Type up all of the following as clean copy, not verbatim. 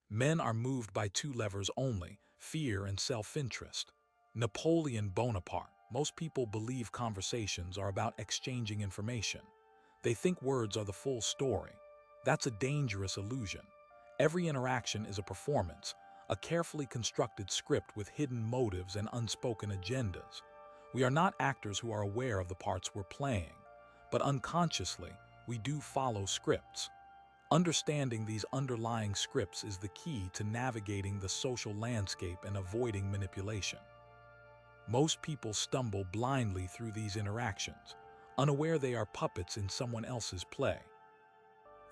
Men are moved by two levers only: fear and self-interest. Napoleon Bonaparte. Most people believe conversations are about exchanging information. They think words are the full story. That's a dangerous illusion. Every interaction is a performance, a carefully constructed script with hidden motives and unspoken agendas. We are not actors who are aware of the parts we're playing, but unconsciously, we do follow scripts. Understanding these underlying scripts is the key to navigating the social landscape and avoiding manipulation. Most people stumble blindly through these interactions, unaware they are puppets in someone else's play.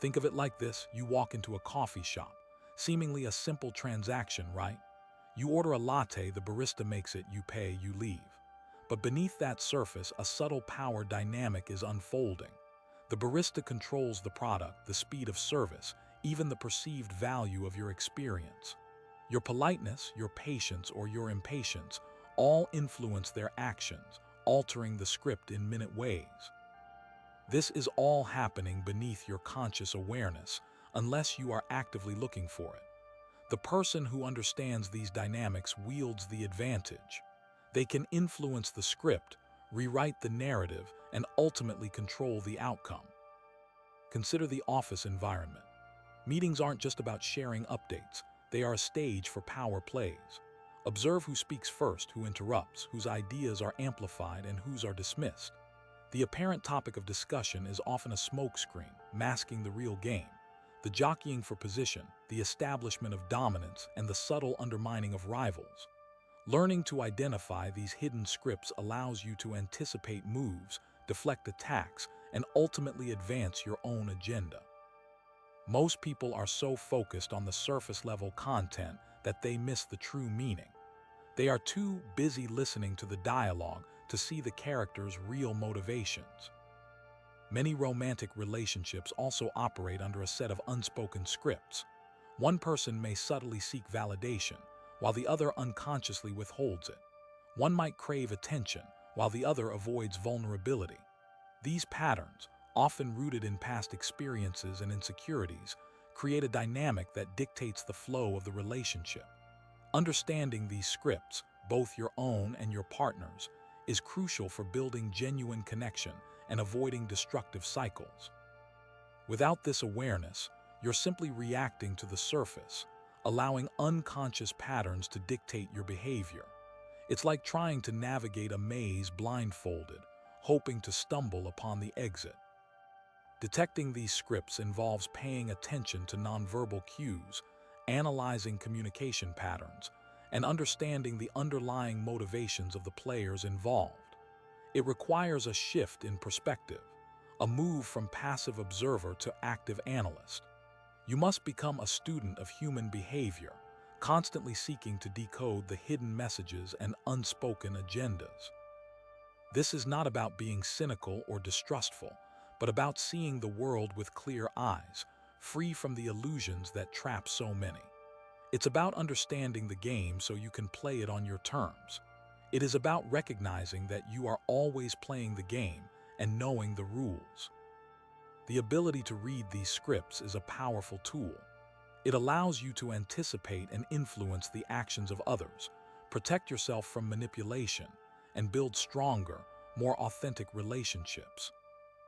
Think of it like this: you walk into a coffee shop, seemingly a simple transaction, right? You order a latte, the barista makes it, you pay, you leave. But beneath that surface, a subtle power dynamic is unfolding. The barista controls the product, the speed of service, even the perceived value of your experience. Your politeness, your patience, or your impatience all influence their actions, altering the script in minute ways. This is all happening beneath your conscious awareness, unless you are actively looking for it. The person who understands these dynamics wields the advantage. They can influence the script, rewrite the narrative, and ultimately control the outcome. Consider the office environment. Meetings aren't just about sharing updates. They are a stage for power plays. Observe who speaks first, who interrupts, whose ideas are amplified, and whose are dismissed. The apparent topic of discussion is often a smokescreen, masking the real game: the jockeying for position, the establishment of dominance, and the subtle undermining of rivals. Learning to identify these hidden scripts allows you to anticipate moves, deflect attacks, and ultimately advance your own agenda. Most people are so focused on the surface-level content that they miss the true meaning. They are too busy listening to the dialogue to see the characters' real motivations. Many romantic relationships also operate under a set of unspoken scripts. One person may subtly seek validation, while the other unconsciously withholds it. One might crave attention, while the other avoids vulnerability. These patterns, often rooted in past experiences and insecurities, create a dynamic that dictates the flow of the relationship. Understanding these scripts, both your own and your partner's, is crucial for building genuine connection and avoiding destructive cycles. Without this awareness, you're simply reacting to the surface, allowing unconscious patterns to dictate your behavior. It's like trying to navigate a maze blindfolded, hoping to stumble upon the exit. Detecting these scripts involves paying attention to nonverbal cues, analyzing communication patterns, and understanding the underlying motivations of the players involved. It requires a shift in perspective, a move from passive observer to active analyst. You must become a student of human behavior, constantly seeking to decode the hidden messages and unspoken agendas. This is not about being cynical or distrustful, but about seeing the world with clear eyes, free from the illusions that trap so many. It's about understanding the game so you can play it on your terms. It is about recognizing that you are always playing the game and knowing the rules. The ability to read these scripts is a powerful tool. It allows you to anticipate and influence the actions of others, protect yourself from manipulation, and build stronger, more authentic relationships.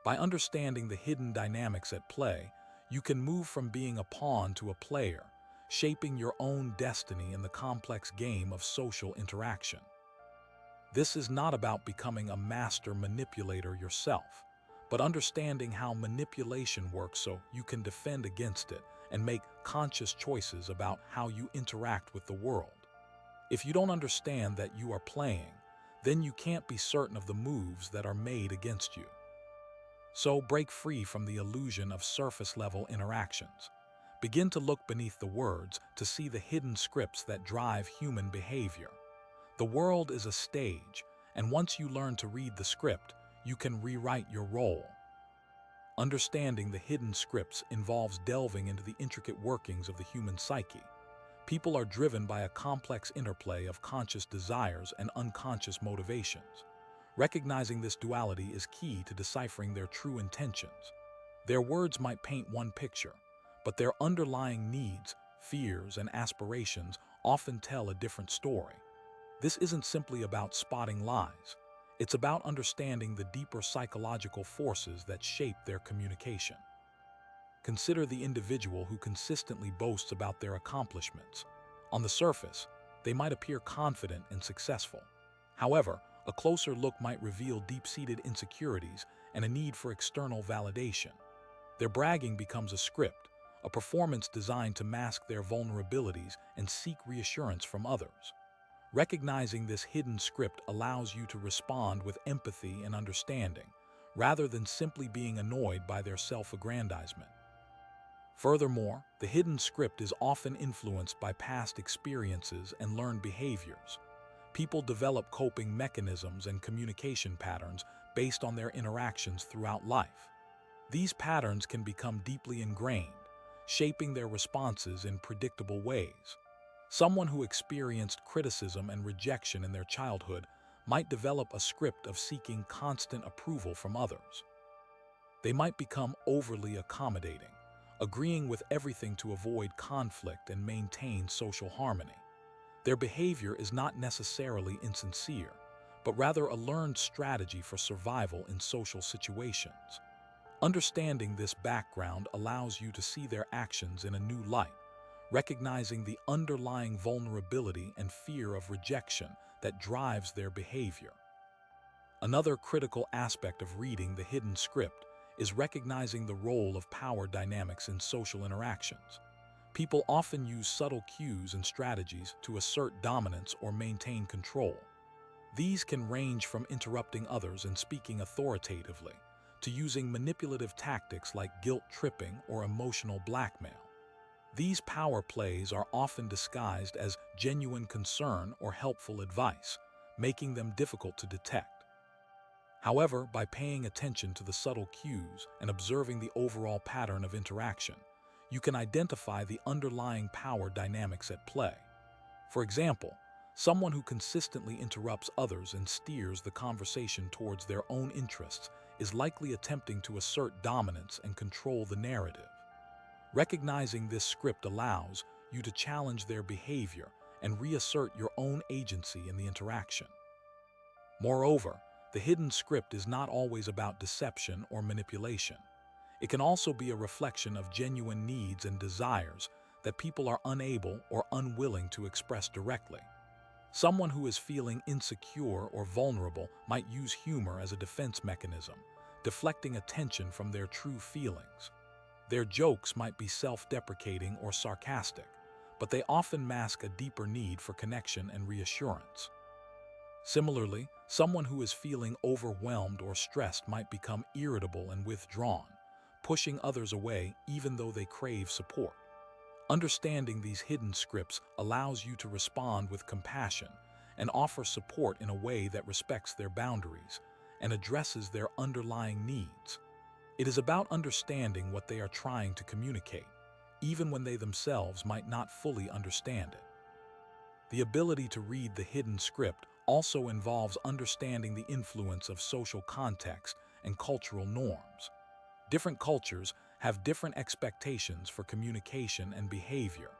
By understanding the hidden dynamics at play, you can move from being a pawn to a player, shaping your own destiny in the complex game of social interaction. This is not about becoming a master manipulator yourself, but understanding how manipulation works so you can defend against it and make conscious choices about how you interact with the world. If you don't understand that you are playing, then you can't be certain of the moves that are made against you. So break free from the illusion of surface-level interactions. Begin to look beneath the words to see the hidden scripts that drive human behavior. The world is a stage, and once you learn to read the script, you can rewrite your role. Understanding the hidden scripts involves delving into the intricate workings of the human psyche. People are driven by a complex interplay of conscious desires and unconscious motivations. Recognizing this duality is key to deciphering their true intentions. Their words might paint one picture, but their underlying needs, fears, and aspirations often tell a different story. This isn't simply about spotting lies. It's about understanding the deeper psychological forces that shape their communication. Consider the individual who consistently boasts about their accomplishments. On the surface, they might appear confident and successful. However, a closer look might reveal deep-seated insecurities and a need for external validation. Their bragging becomes a script, a performance designed to mask their vulnerabilities and seek reassurance from others. Recognizing this hidden script allows you to respond with empathy and understanding, rather than simply being annoyed by their self-aggrandizement. Furthermore, the hidden script is often influenced by past experiences and learned behaviors. People develop coping mechanisms and communication patterns based on their interactions throughout life. These patterns can become deeply ingrained, shaping their responses in predictable ways. Someone who experienced criticism and rejection in their childhood might develop a script of seeking constant approval from others. They might become overly accommodating, agreeing with everything to avoid conflict and maintain social harmony. Their behavior is not necessarily insincere, but rather a learned strategy for survival in social situations. Understanding this background allows you to see their actions in a new light, recognizing the underlying vulnerability and fear of rejection that drives their behavior. Another critical aspect of reading the hidden script is recognizing the role of power dynamics in social interactions. People often use subtle cues and strategies to assert dominance or maintain control. These can range from interrupting others and speaking authoritatively to using manipulative tactics like guilt-tripping or emotional blackmail. These power plays are often disguised as genuine concern or helpful advice, making them difficult to detect. However, by paying attention to the subtle cues and observing the overall pattern of interaction, you can identify the underlying power dynamics at play. For example, someone who consistently interrupts others and steers the conversation towards their own interests is likely attempting to assert dominance and control the narrative. Recognizing this script allows you to challenge their behavior and reassert your own agency in the interaction. Moreover, the hidden script is not always about deception or manipulation. It can also be a reflection of genuine needs and desires that people are unable or unwilling to express directly. Someone who is feeling insecure or vulnerable might use humor as a defense mechanism, deflecting attention from their true feelings. Their jokes might be self-deprecating or sarcastic, but they often mask a deeper need for connection and reassurance. Similarly, someone who is feeling overwhelmed or stressed might become irritable and withdrawn, pushing others away even though they crave support. Understanding these hidden scripts allows you to respond with compassion and offer support in a way that respects their boundaries and addresses their underlying needs. It is about understanding what they are trying to communicate, even when they themselves might not fully understand it. The ability to read the hidden script also involves understanding the influence of social context and cultural norms. Different cultures have different expectations for communication and behavior.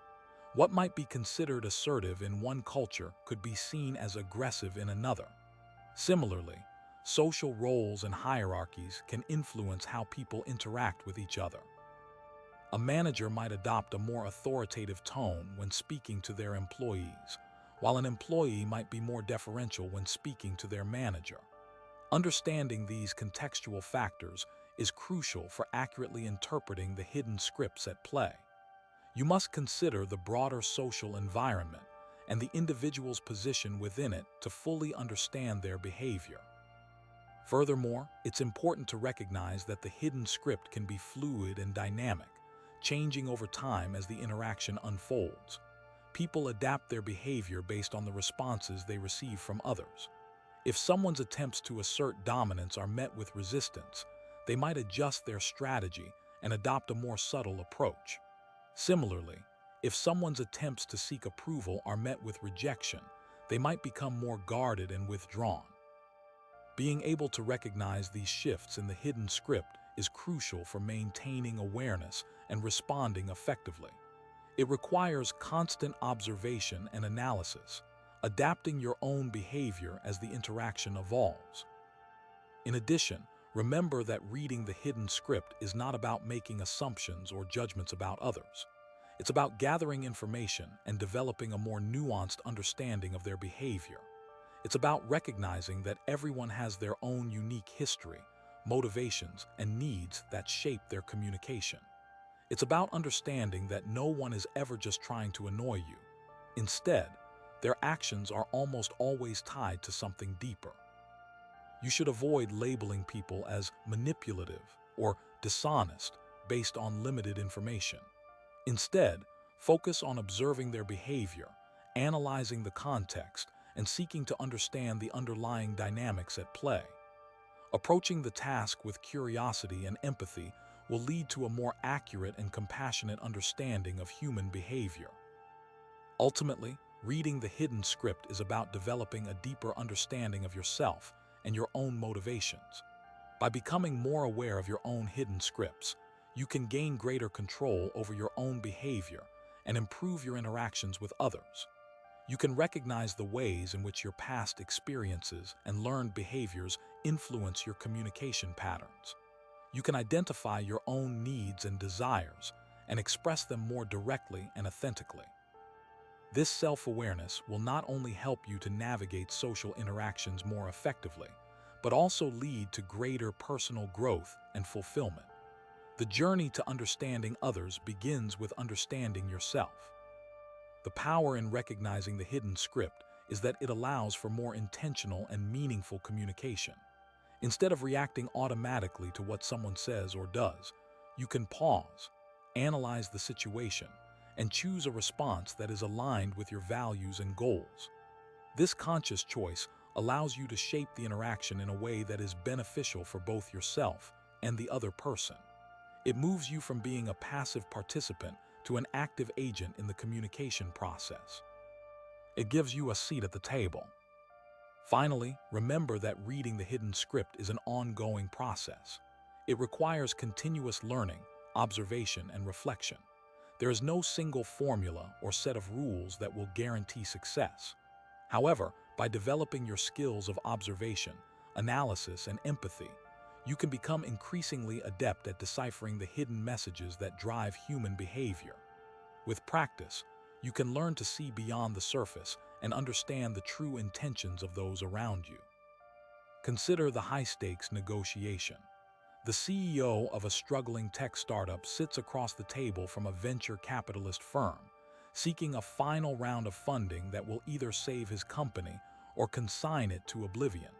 What might be considered assertive in one culture could be seen as aggressive in another. Similarly, social roles and hierarchies can influence how people interact with each other. A manager might adopt a more authoritative tone when speaking to their employees, while an employee might be more deferential when speaking to their manager. Understanding these contextual factors is crucial for accurately interpreting the hidden scripts at play. You must consider the broader social environment and the individual's position within it to fully understand their behavior. Furthermore, it's important to recognize that the hidden script can be fluid and dynamic, changing over time as the interaction unfolds. People adapt their behavior based on the responses they receive from others. If someone's attempts to assert dominance are met with resistance, they might adjust their strategy and adopt a more subtle approach. Similarly, if someone's attempts to seek approval are met with rejection, they might become more guarded and withdrawn. Being able to recognize these shifts in the hidden script is crucial for maintaining awareness and responding effectively. It requires constant observation and analysis, adapting your own behavior as the interaction evolves. In addition, remember that reading the hidden script is not about making assumptions or judgments about others. It's about gathering information and developing a more nuanced understanding of their behavior. It's about recognizing that everyone has their own unique history, motivations, and needs that shape their communication. It's about understanding that no one is ever just trying to annoy you. Instead, their actions are almost always tied to something deeper. You should avoid labeling people as manipulative or dishonest based on limited information. Instead, focus on observing their behavior, analyzing the context, and seeking to understand the underlying dynamics at play. Approaching the task with curiosity and empathy will lead to a more accurate and compassionate understanding of human behavior. Ultimately, reading the hidden script is about developing a deeper understanding of yourself and your own motivations. By becoming more aware of your own hidden scripts, you can gain greater control over your own behavior and improve your interactions with others. You can recognize the ways in which your past experiences and learned behaviors influence your communication patterns. You can identify your own needs and desires and express them more directly and authentically. This self-awareness will not only help you to navigate social interactions more effectively, but also lead to greater personal growth and fulfillment. The journey to understanding others begins with understanding yourself. The power in recognizing the hidden script is that it allows for more intentional and meaningful communication. Instead of reacting automatically to what someone says or does, you can pause, analyze the situation, and choose a response that is aligned with your values and goals. This conscious choice allows you to shape the interaction in a way that is beneficial for both yourself and the other person. It moves you from being a passive participant to an active agent in the communication process. It gives you a seat at the table. Finally, remember that reading the hidden script is an ongoing process. It requires continuous learning, observation, and reflection. There is no single formula or set of rules that will guarantee success. However, by developing your skills of observation, analysis, and empathy, you can become increasingly adept at deciphering the hidden messages that drive human behavior. With practice, you can learn to see beyond the surface and understand the true intentions of those around you. Consider the high-stakes negotiation. The CEO of a struggling tech startup sits across the table from a venture capitalist firm, seeking a final round of funding that will either save his company or consign it to oblivion.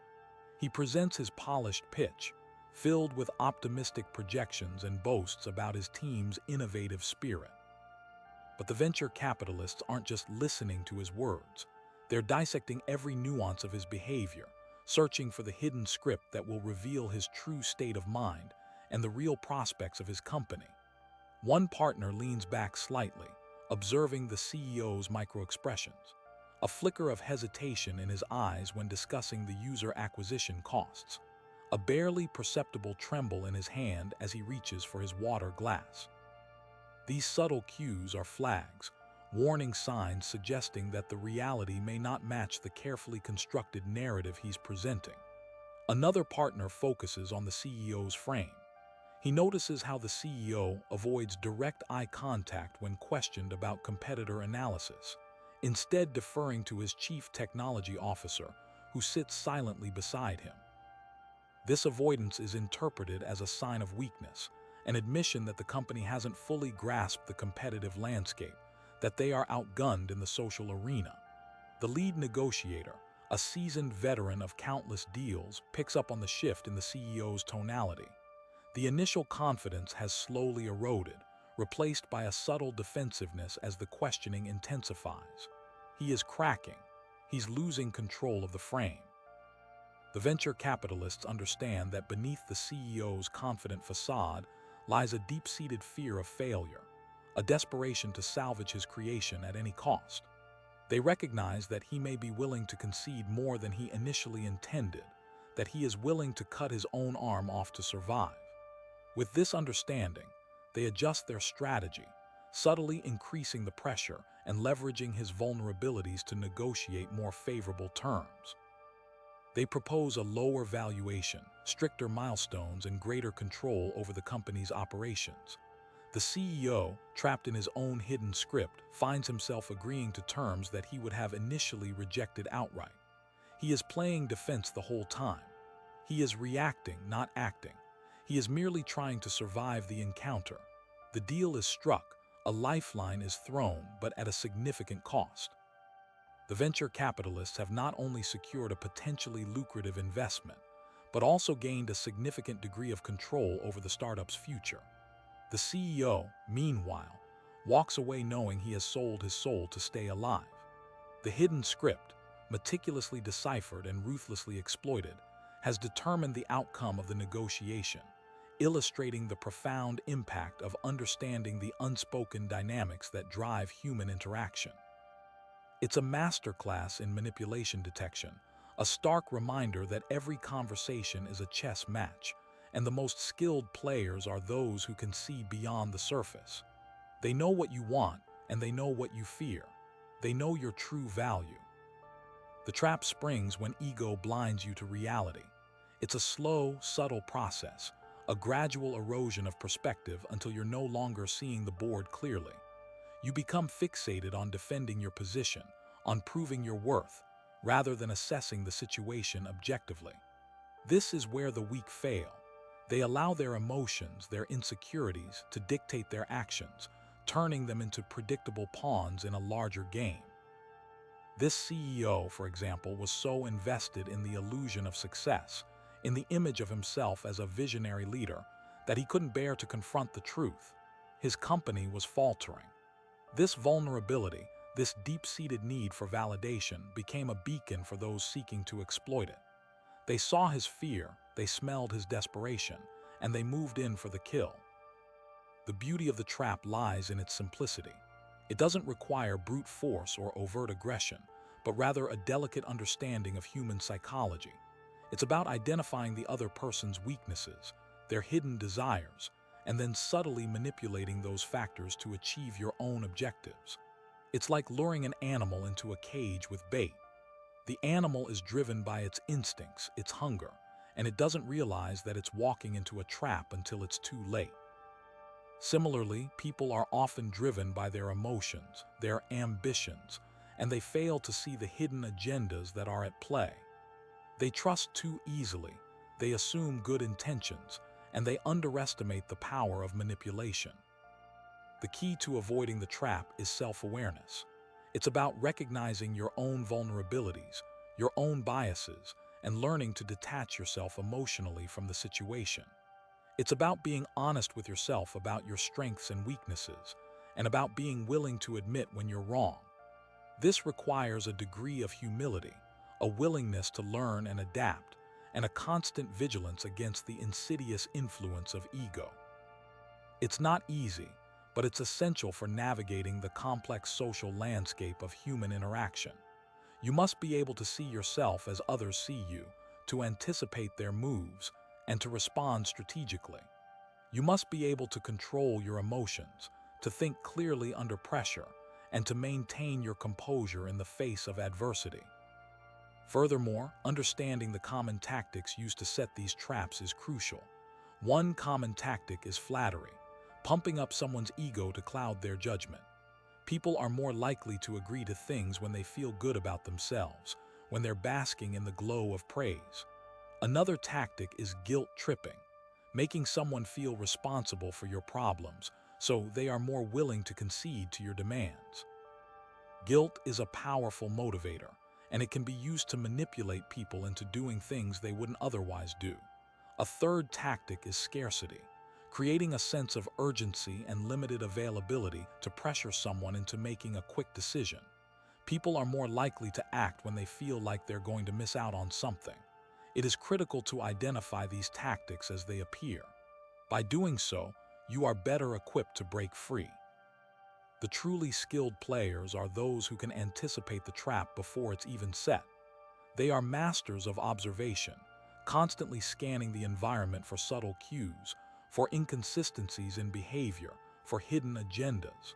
He presents his polished pitch, filled with optimistic projections and boasts about his team's innovative spirit. But the venture capitalists aren't just listening to his words. They're dissecting every nuance of his behavior, searching for the hidden script that will reveal his true state of mind and the real prospects of his company. One partner leans back slightly, observing the CEO's microexpressions, a flicker of hesitation in his eyes when discussing the user acquisition costs, a barely perceptible tremble in his hand as he reaches for his water glass. These subtle cues are flags, warning signs suggesting that the reality may not match the carefully constructed narrative he's presenting. Another partner focuses on the CEO's frame. He notices how the CEO avoids direct eye contact when questioned about competitor analysis, instead deferring to his chief technology officer, who sits silently beside him. This avoidance is interpreted as a sign of weakness, an admission that the company hasn't fully grasped the competitive landscape, that they are outgunned in the social arena. The lead negotiator, a seasoned veteran of countless deals, picks up on the shift in the CEO's tonality. The initial confidence has slowly eroded, replaced by a subtle defensiveness as the questioning intensifies. He is cracking. He's losing control of the frame. The venture capitalists understand that beneath the CEO's confident facade lies a deep-seated fear of failure, a desperation to salvage his creation at any cost. They recognize that he may be willing to concede more than he initially intended, that he is willing to cut his own arm off to survive. With this understanding, they adjust their strategy, subtly increasing the pressure and leveraging his vulnerabilities to negotiate more favorable terms. They propose a lower valuation, stricter milestones, and greater control over the company's operations. The CEO, trapped in his own hidden script, finds himself agreeing to terms that he would have initially rejected outright. He is playing defense the whole time. He is reacting, not acting. He is merely trying to survive the encounter. The deal is struck, a lifeline is thrown, but at a significant cost. The venture capitalists have not only secured a potentially lucrative investment, but also gained a significant degree of control over the startup's future. The CEO, meanwhile, walks away knowing he has sold his soul to stay alive. The hidden script, meticulously deciphered and ruthlessly exploited, has determined the outcome of the negotiation, illustrating the profound impact of understanding the unspoken dynamics that drive human interaction. It's a masterclass in manipulation detection, a stark reminder that every conversation is a chess match, and the most skilled players are those who can see beyond the surface. They know what you want, and they know what you fear. They know your true value. The trap springs when ego blinds you to reality. It's a slow, subtle process, a gradual erosion of perspective until you're no longer seeing the board clearly. You become fixated on defending your position, on proving your worth, rather than assessing the situation objectively. This is where the weak fail. They allow their emotions, their insecurities, to dictate their actions, turning them into predictable pawns in a larger game. This CEO, for example, was so invested in the illusion of success, in the image of himself as a visionary leader, that he couldn't bear to confront the truth. His company was faltering. This vulnerability, this deep-seated need for validation, became a beacon for those seeking to exploit it. They saw his fear, they smelled his desperation, and they moved in for the kill. The beauty of the trap lies in its simplicity. It doesn't require brute force or overt aggression, but rather a delicate understanding of human psychology. It's about identifying the other person's weaknesses, their hidden desires, and then subtly manipulating those factors to achieve your own objectives. It's like luring an animal into a cage with bait. The animal is driven by its instincts, its hunger, and it doesn't realize that it's walking into a trap until it's too late. Similarly, people are often driven by their emotions, their ambitions, and they fail to see the hidden agendas that are at play. They trust too easily, they assume good intentions, and they underestimate the power of manipulation. The key to avoiding the trap is self-awareness. It's about recognizing your own vulnerabilities, your own biases, and learning to detach yourself emotionally from the situation. It's about being honest with yourself about your strengths and weaknesses, and about being willing to admit when you're wrong. This requires a degree of humility, a willingness to learn and adapt, and a constant vigilance against the insidious influence of ego. It's not easy, but it's essential for navigating the complex social landscape of human interaction. You must be able to see yourself as others see you, to anticipate their moves, and to respond strategically. You must be able to control your emotions, to think clearly under pressure, and to maintain your composure in the face of adversity. Furthermore, understanding the common tactics used to set these traps is crucial. One common tactic is flattery, pumping up someone's ego to cloud their judgment. People are more likely to agree to things when they feel good about themselves, when they're basking in the glow of praise. Another tactic is guilt tripping, making someone feel responsible for your problems, so they are more willing to concede to your demands. Guilt is a powerful motivator, and it can be used to manipulate people into doing things they wouldn't otherwise do. A third tactic is scarcity, creating a sense of urgency and limited availability to pressure someone into making a quick decision. People are more likely to act when they feel like they're going to miss out on something. It is critical to identify these tactics as they appear. By doing so, you are better equipped to break free. The truly skilled players are those who can anticipate the trap before it's even set. They are masters of observation, constantly scanning the environment for subtle cues, for inconsistencies in behavior, for hidden agendas.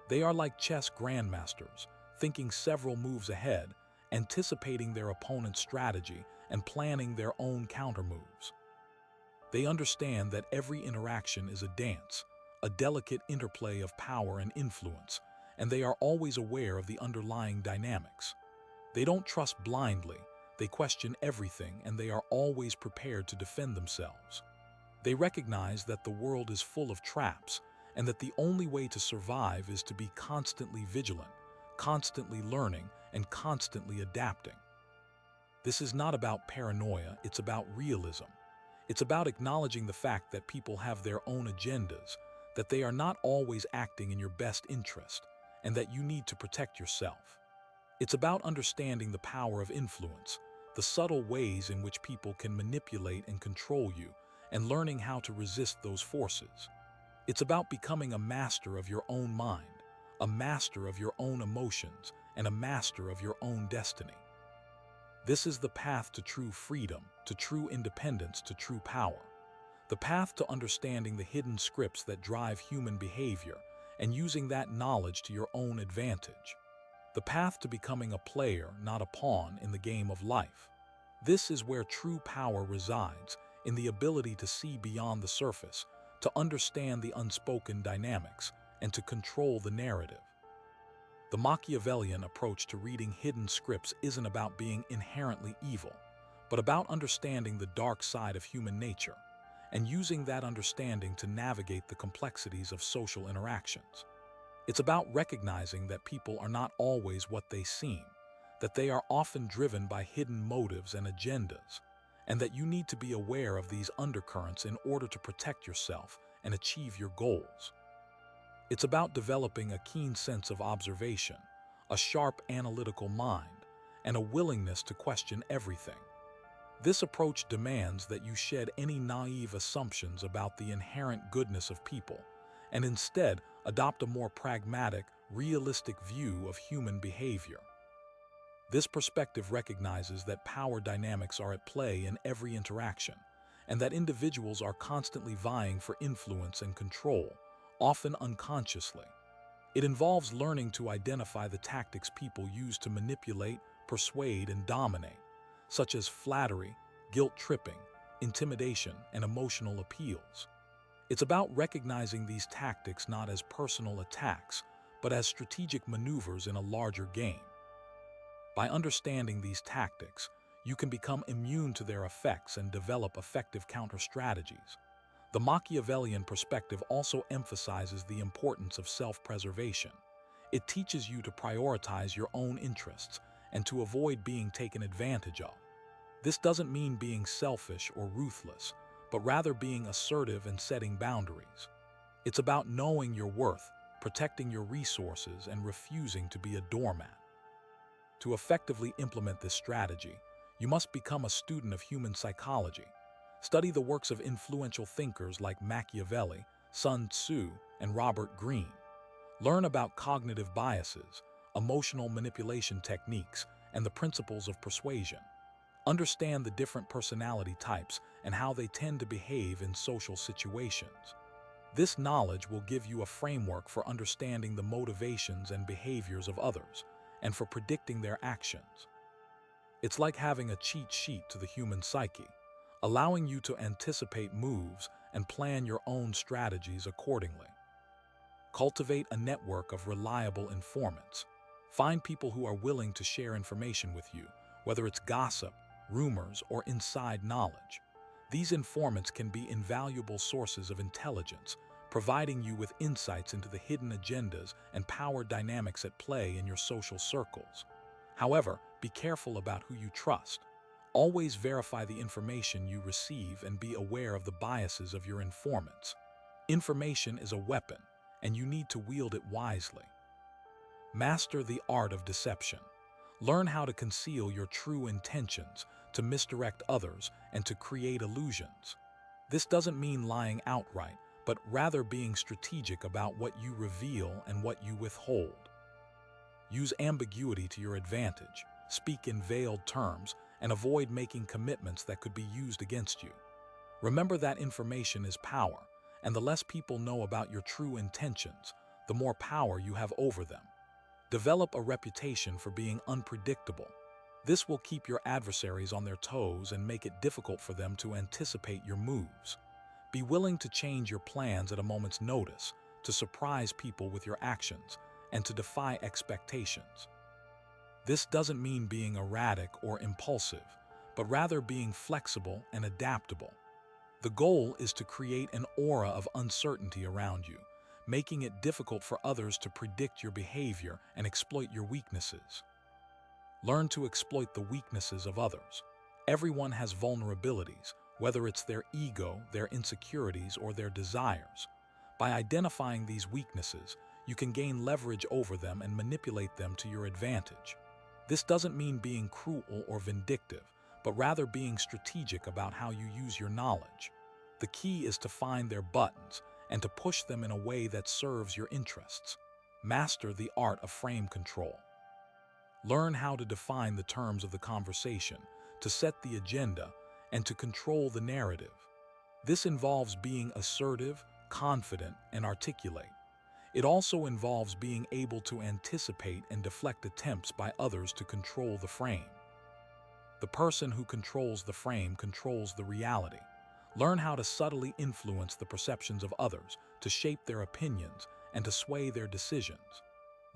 They are like chess grandmasters, thinking several moves ahead, anticipating their opponent's strategy and planning their own countermoves. They understand that every interaction is a dance, a delicate interplay of power and influence, and they are always aware of the underlying dynamics. They don't trust blindly, they question everything, and they are always prepared to defend themselves. They recognize that the world is full of traps, and that the only way to survive is to be constantly vigilant, constantly learning, and constantly adapting. This is not about paranoia, it's about realism. It's about acknowledging the fact that people have their own agendas, that they are not always acting in your best interest, and that you need to protect yourself. It's about understanding the power of influence, the subtle ways in which people can manipulate and control you, and learning how to resist those forces. It's about becoming a master of your own mind, a master of your own emotions, and a master of your own destiny. This is the path to true freedom, to true independence, to true power. The path to understanding the hidden scripts that drive human behavior and using that knowledge to your own advantage. The path to becoming a player, not a pawn, in the game of life. This is where true power resides, in the ability to see beyond the surface, to understand the unspoken dynamics, and to control the narrative. The Machiavellian approach to reading hidden scripts isn't about being inherently evil, but about understanding the dark side of human nature, and using that understanding to navigate the complexities of social interactions. It's about recognizing that people are not always what they seem, that they are often driven by hidden motives and agendas, and that you need to be aware of these undercurrents in order to protect yourself and achieve your goals. It's about developing a keen sense of observation, a sharp analytical mind, and a willingness to question everything. This approach demands that you shed any naive assumptions about the inherent goodness of people, and instead adopt a more pragmatic, realistic view of human behavior. This perspective recognizes that power dynamics are at play in every interaction, and that individuals are constantly vying for influence and control, often unconsciously. It involves learning to identify the tactics people use to manipulate, persuade, and dominate, such as flattery, guilt-tripping, intimidation, and emotional appeals. It's about recognizing these tactics not as personal attacks, but as strategic maneuvers in a larger game. By understanding these tactics, you can become immune to their effects and develop effective counter-strategies. The Machiavellian perspective also emphasizes the importance of self-preservation. It teaches you to prioritize your own interests and to avoid being taken advantage of. This doesn't mean being selfish or ruthless, but rather being assertive and setting boundaries. It's about knowing your worth, protecting your resources, and refusing to be a doormat. To effectively implement this strategy, you must become a student of human psychology. Study the works of influential thinkers like Machiavelli, Sun Tzu, and Robert Greene. Learn about cognitive biases, emotional manipulation techniques, and the principles of persuasion. Understand the different personality types and how they tend to behave in social situations. This knowledge will give you a framework for understanding the motivations and behaviors of others, and for predicting their actions. It's like having a cheat sheet to the human psyche, allowing you to anticipate moves and plan your own strategies accordingly. Cultivate a network of reliable informants. Find people who are willing to share information with you, whether it's gossip, rumors, or inside knowledge. These informants can be invaluable sources of intelligence, providing you with insights into the hidden agendas and power dynamics at play in your social circles. However, be careful about who you trust. Always verify the information you receive and be aware of the biases of your informants. Information is a weapon, and you need to wield it wisely. Master the art of deception. Learn how to conceal your true intentions, to misdirect others, and to create illusions. This doesn't mean lying outright, but rather being strategic about what you reveal and what you withhold. Use ambiguity to your advantage, speak in veiled terms, and avoid making commitments that could be used against you. Remember that information is power, and the less people know about your true intentions, the more power you have over them. Develop a reputation for being unpredictable. This will keep your adversaries on their toes and make it difficult for them to anticipate your moves. Be willing to change your plans at a moment's notice, to surprise people with your actions, and to defy expectations. This doesn't mean being erratic or impulsive, but rather being flexible and adaptable. The goal is to create an aura of uncertainty around you, making it difficult for others to predict your behavior and exploit your weaknesses. Learn to exploit the weaknesses of others. Everyone has vulnerabilities, whether it's their ego, their insecurities, or their desires. By identifying these weaknesses, you can gain leverage over them and manipulate them to your advantage. This doesn't mean being cruel or vindictive, but rather being strategic about how you use your knowledge. The key is to find their buttons and to push them in a way that serves your interests. Master the art of frame control. Learn how to define the terms of the conversation, to set the agenda, and to control the narrative. This involves being assertive, confident, and articulate. It also involves being able to anticipate and deflect attempts by others to control the frame. The person who controls the frame controls the reality. Learn how to subtly influence the perceptions of others, to shape their opinions, and to sway their decisions.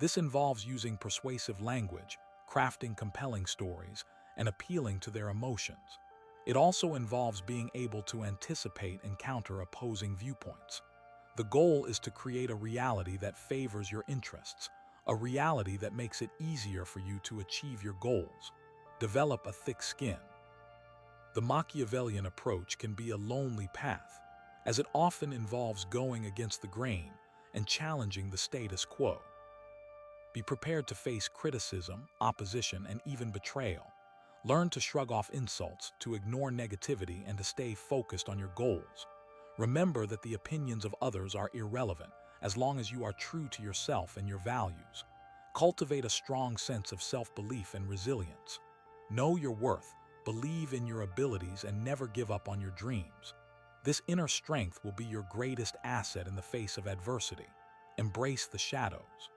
This involves using persuasive language, crafting compelling stories, and appealing to their emotions. It also involves being able to anticipate and counter opposing viewpoints. The goal is to create a reality that favors your interests, a reality that makes it easier for you to achieve your goals. Develop a thick skin. The Machiavellian approach can be a lonely path, as it often involves going against the grain and challenging the status quo. Be prepared to face criticism, opposition, and even betrayal. Learn to shrug off insults, to ignore negativity, and to stay focused on your goals. Remember that the opinions of others are irrelevant as long as you are true to yourself and your values. Cultivate a strong sense of self-belief and resilience. Know your worth, believe in your abilities, and never give up on your dreams. This inner strength will be your greatest asset in the face of adversity. Embrace the shadows.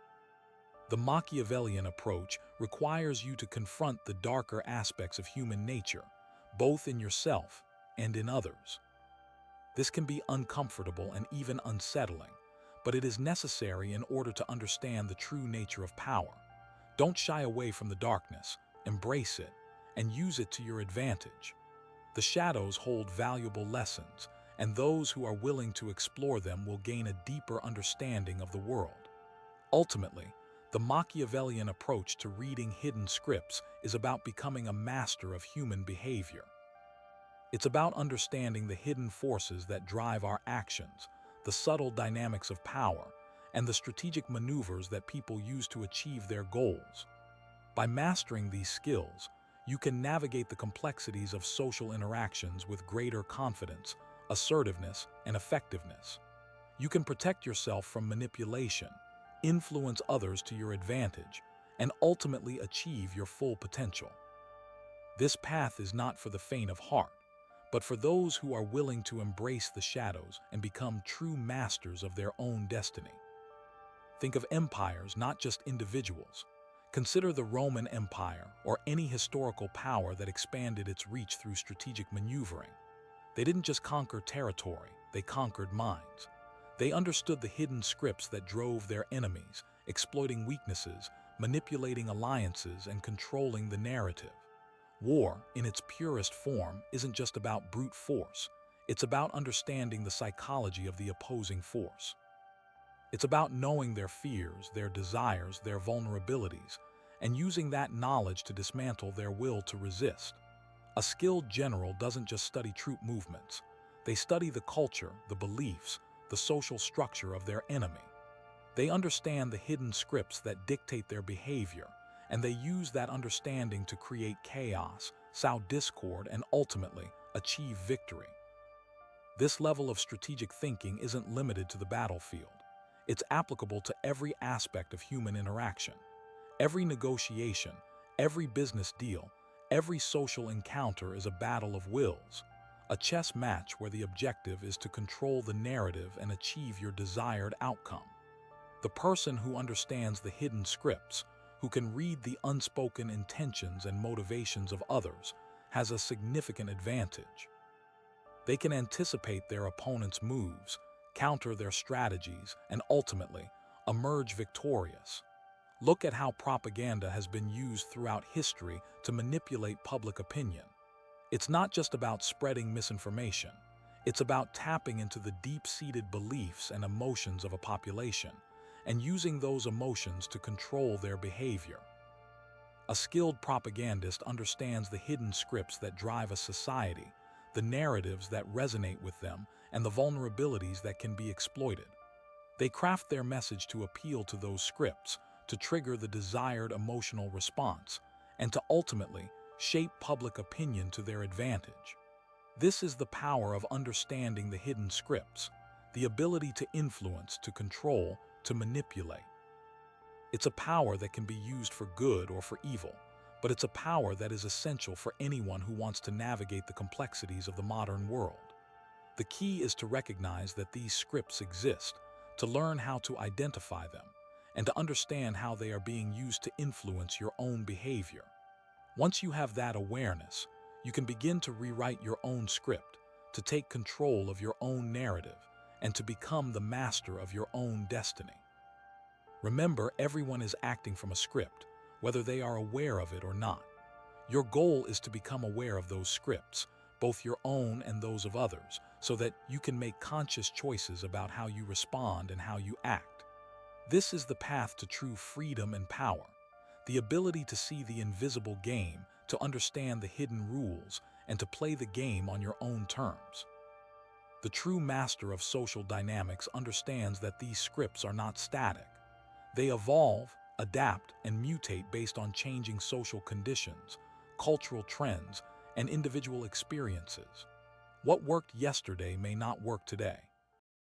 The Machiavellian approach requires you to confront the darker aspects of human nature, both in yourself and in others. This can be uncomfortable and even unsettling, but it is necessary in order to understand the true nature of power. Don't shy away from the darkness, embrace it, and use it to your advantage. The shadows hold valuable lessons, and those who are willing to explore them will gain a deeper understanding of the world. Ultimately, the Machiavellian approach to reading hidden scripts is about becoming a master of human behavior. It's about understanding the hidden forces that drive our actions, the subtle dynamics of power, and the strategic maneuvers that people use to achieve their goals. By mastering these skills, you can navigate the complexities of social interactions with greater confidence, assertiveness, and effectiveness. You can protect yourself from manipulation, influence others to your advantage, and ultimately achieve your full potential. This path is not for the faint of heart, but for those who are willing to embrace the shadows and become true masters of their own destiny. Think of empires, not just individuals. Consider the Roman Empire or any historical power that expanded its reach through strategic maneuvering. They didn't just conquer territory, they conquered minds. They understood the hidden scripts that drove their enemies, exploiting weaknesses, manipulating alliances, and controlling the narrative. War, in its purest form, isn't just about brute force. It's about understanding the psychology of the opposing force. It's about knowing their fears, their desires, their vulnerabilities, and using that knowledge to dismantle their will to resist. A skilled general doesn't just study troop movements. They study the culture, the beliefs, the social structure of their enemy. They understand the hidden scripts that dictate their behavior, and they use that understanding to create chaos, sow discord, and ultimately achieve victory. This level of strategic thinking isn't limited to the battlefield. It's applicable to every aspect of human interaction. Every negotiation, every business deal, every social encounter is a battle of wills, A chess match where the objective is to control the narrative and achieve your desired outcome. The person who understands the hidden scripts, who can read the unspoken intentions and motivations of others, has a significant advantage. They can anticipate their opponent's moves, counter their strategies, and ultimately emerge victorious. Look at how propaganda has been used throughout history to manipulate public opinion. It's not just about spreading misinformation. It's about tapping into the deep-seated beliefs and emotions of a population and using those emotions to control their behavior. A skilled propagandist understands the hidden scripts that drive a society, the narratives that resonate with them, and the vulnerabilities that can be exploited. They craft their message to appeal to those scripts, to trigger the desired emotional response, and to ultimately shape public opinion to their advantage. This is the power of understanding the hidden scripts, the ability to influence, to control, to manipulate. It's a power that can be used for good or for evil, but it's a power that is essential for anyone who wants to navigate the complexities of the modern world. The key is to recognize that these scripts exist, to learn how to identify them, and to understand how they are being used to influence your own behavior. Once you have that awareness, you can begin to rewrite your own script, to take control of your own narrative, and to become the master of your own destiny. Remember, everyone is acting from a script, whether they are aware of it or not. Your goal is to become aware of those scripts, both your own and those of others, so that you can make conscious choices about how you respond and how you act. This is the path to true freedom and power, the ability to see the invisible game, to understand the hidden rules, and to play the game on your own terms. The true master of social dynamics understands that these scripts are not static. They evolve, adapt, and mutate based on changing social conditions, cultural trends, and individual experiences. What worked yesterday may not work today,